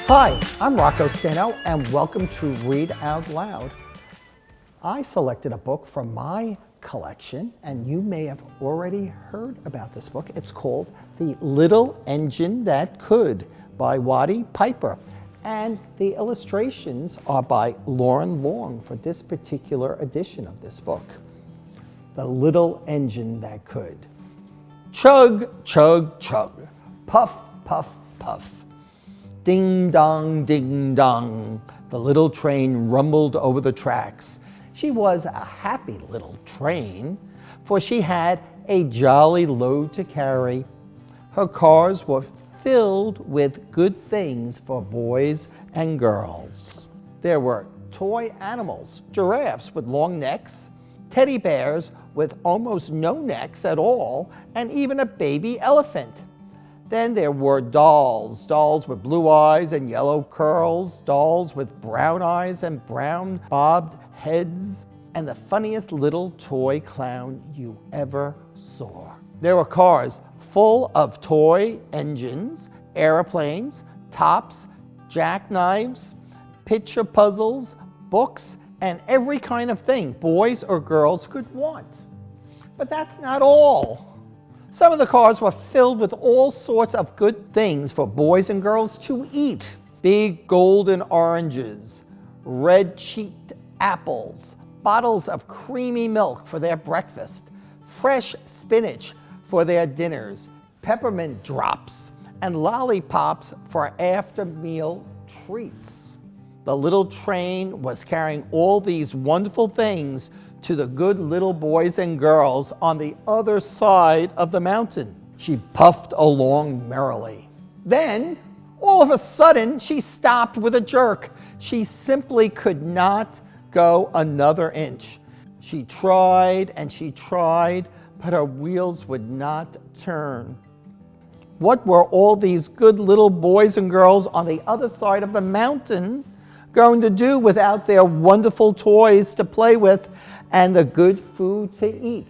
Hi, I'm Rocco Stano, and welcome to Read Out Loud. I selected a book from my collection, and you may have already heard about this book. It's called The Little Engine That Could by Watty Piper, and the illustrations are by Loren Long for this particular edition of this book. The Little Engine That Could. Chug, chug, chug. Puff, puff, puff. Ding dong, ding dong. The little train rumbled over the tracks. She was a happy little train, for she had a jolly load to carry. Her cars were filled with good things for boys and girls. There were toy animals, giraffes with long necks, teddy bears with almost no necks at all, and even a baby elephant. Then there were dolls, dolls with blue eyes and yellow curls, dolls with brown eyes and brown bobbed heads, and the funniest little toy clown you ever saw. There were cars full of toy engines, airplanes, tops, jackknives, picture puzzles, books, and every kind of thing boys or girls could want. But that's not all. Some of the cars were filled with all sorts of good things for boys and girls to eat. Big golden oranges, red-cheeked apples, bottles of creamy milk for their breakfast, fresh spinach for their dinners, peppermint drops, and lollipops for after-meal treats. The little train was carrying all these wonderful things to the good little boys and girls on the other side of the mountain. She puffed along merrily. Then, all of a sudden, she stopped with a jerk. She simply could not go another inch. She tried and she tried, but her wheels would not turn. What were all these good little boys and girls on the other side of the mountain going to do without their wonderful toys to play with and the good food to eat?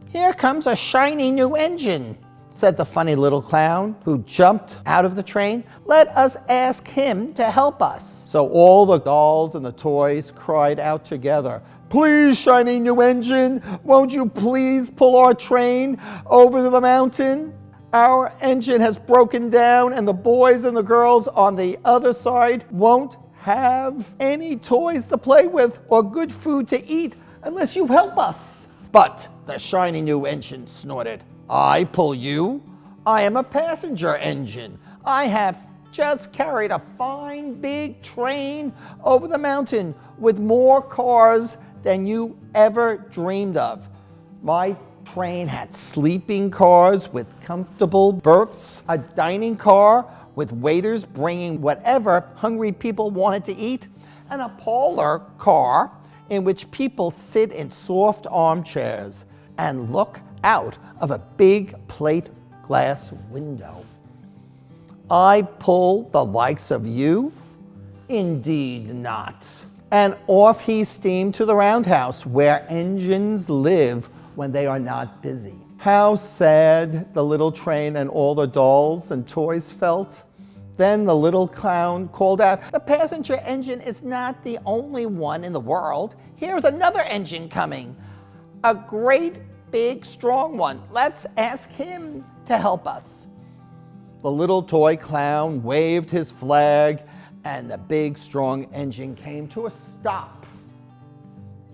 "Here comes a shiny new engine," said the funny little clown who jumped out of the train. "Let us ask him to help us." So all the dolls and the toys cried out together, "Please, shiny new engine, won't you please pull our train over the mountain? Our engine has broken down and the boys and the girls on the other side won't have any toys to play with or good food to eat unless you help us." But the shiny new engine snorted, "I pull you? I am a passenger engine. I have just carried a fine big train over the mountain with more cars than you ever dreamed of. My train had sleeping cars with comfortable berths, a dining car with waiters bringing whatever hungry people wanted to eat, and a parlor car in which people sit in soft armchairs and look out of a big plate glass window. I pull the likes of you? Indeed not." And off he steamed to the roundhouse where engines live when they are not busy. How sad the little train and all the dolls and toys felt. Then the little clown called out, "The passenger engine is not the only one in the world. Here's another engine coming. A great, big, strong one. Let's ask him to help us." The little toy clown waved his flag, and the big, strong engine came to a stop.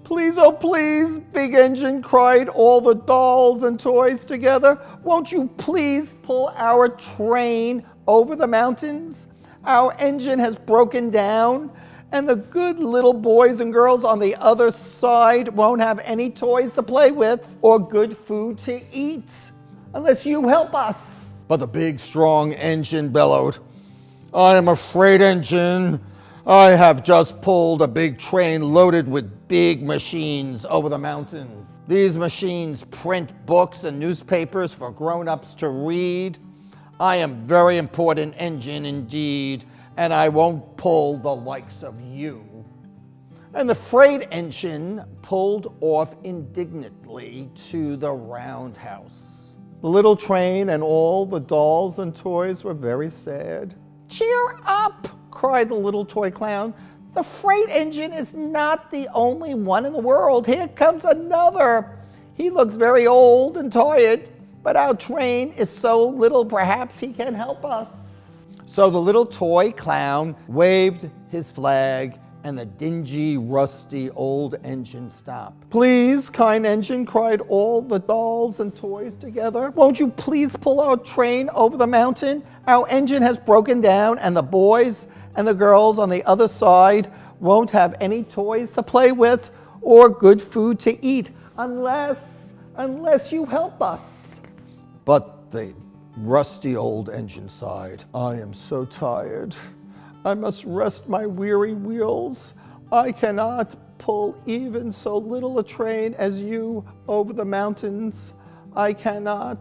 "Please, oh please, big engine," cried all the dolls and toys together. "Won't you please pull our train over the mountains? Our engine has broken down, and the good little boys and girls on the other side won't have any toys to play with or good food to eat unless you help us." But the big, strong engine bellowed, "I am afraid, engine. I have just pulled a big train loaded with big machines over the mountain. These machines print books and newspapers for grown-ups to read. I am very important engine indeed, and I won't pull the likes of you." And the freight engine pulled off indignantly to the roundhouse. The little train and all the dolls and toys were very sad. "Cheer up," cried the little toy clown. "The freight engine is not the only one in the world. Here comes another. He looks very old and tired, but our train is so little, perhaps he can help us." So the little toy clown waved his flag, and the dingy, rusty old engine stopped. "Please, kind engine," cried all the dolls and toys together, "won't you please pull our train over the mountain? Our engine has broken down, and the boys and the girls on the other side won't have any toys to play with or good food to eat unless you help us." But the rusty old engine sighed. "I am so tired. I must rest my weary wheels. I cannot pull even so little a train as you over the mountains. I cannot.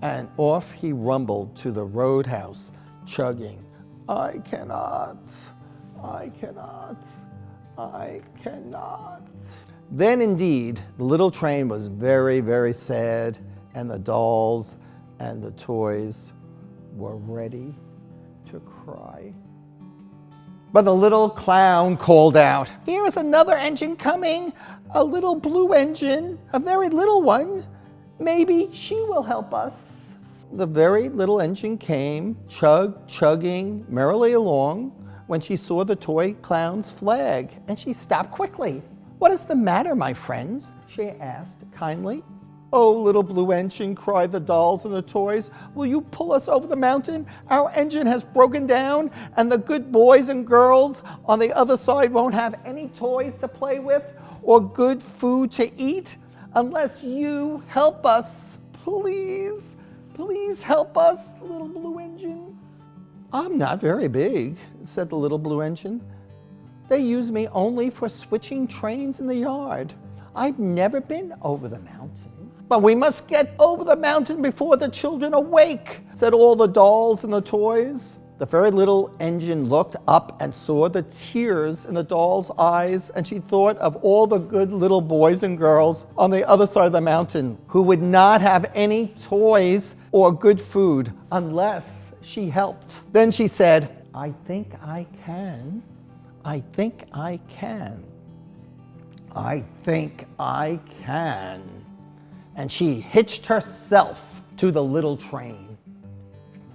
And off he rumbled to the roadhouse, chugging, I cannot. Then indeed, the little train was very, very sad, and the dolls and the toys were ready to cry. But the little clown called out, "Here is another engine coming, a little blue engine, a very little one. Maybe she will help us." The very little engine came, chugging merrily along, when she saw the toy clown's flag, and she stopped quickly. "What is the matter, my friends?" she asked kindly. "Oh, little blue engine," cried the dolls and the toys, "will you pull us over the mountain? Our engine has broken down, and the good boys and girls on the other side won't have any toys to play with or good food to eat unless you help us. Please, please help us, little blue engine." "I'm not very big," said the little blue engine. "They use me only for switching trains in the yard. I've never been over the mountain." "But we must get over the mountain before the children awake," said all the dolls and the toys. The very little engine looked up and saw the tears in the doll's eyes, and she thought of all the good little boys and girls on the other side of the mountain who would not have any toys or good food unless she helped. Then she said, I think I can. I think I can. And she hitched herself to the little train.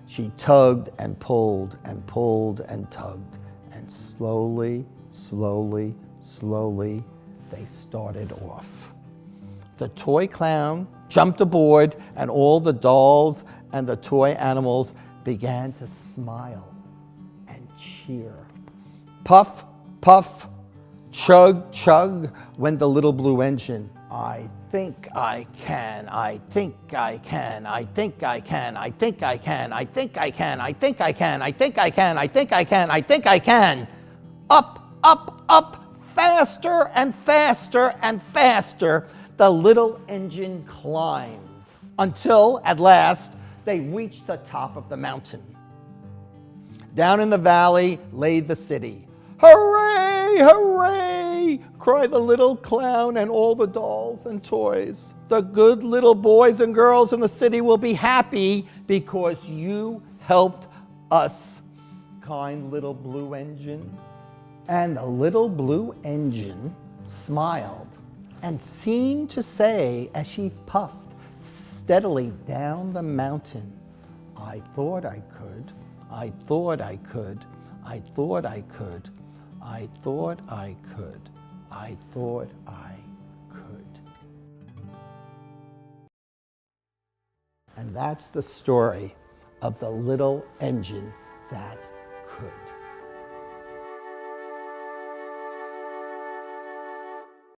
She tugged and pulled and pulled and tugged, and slowly, they started off. The toy clown jumped aboard, and all the dolls and the toy animals began to smile and cheer. Puff, puff, chug, chug, went the little blue engine. I think I can. Up, up, up, faster and faster and faster, the little engine climbed until, at last, they reached the top of the mountain. Down in the valley lay the city. Hooray, hooray, cried the little clown and all the dolls and toys. The good little boys and girls in the city will be happy because you helped us, kind little blue engine. And the little blue engine smiled and seemed to say as she puffed steadily down the mountain, I thought I could, I thought I could, I thought I could, I thought I could, I thought I could. And that's the story of the little engine that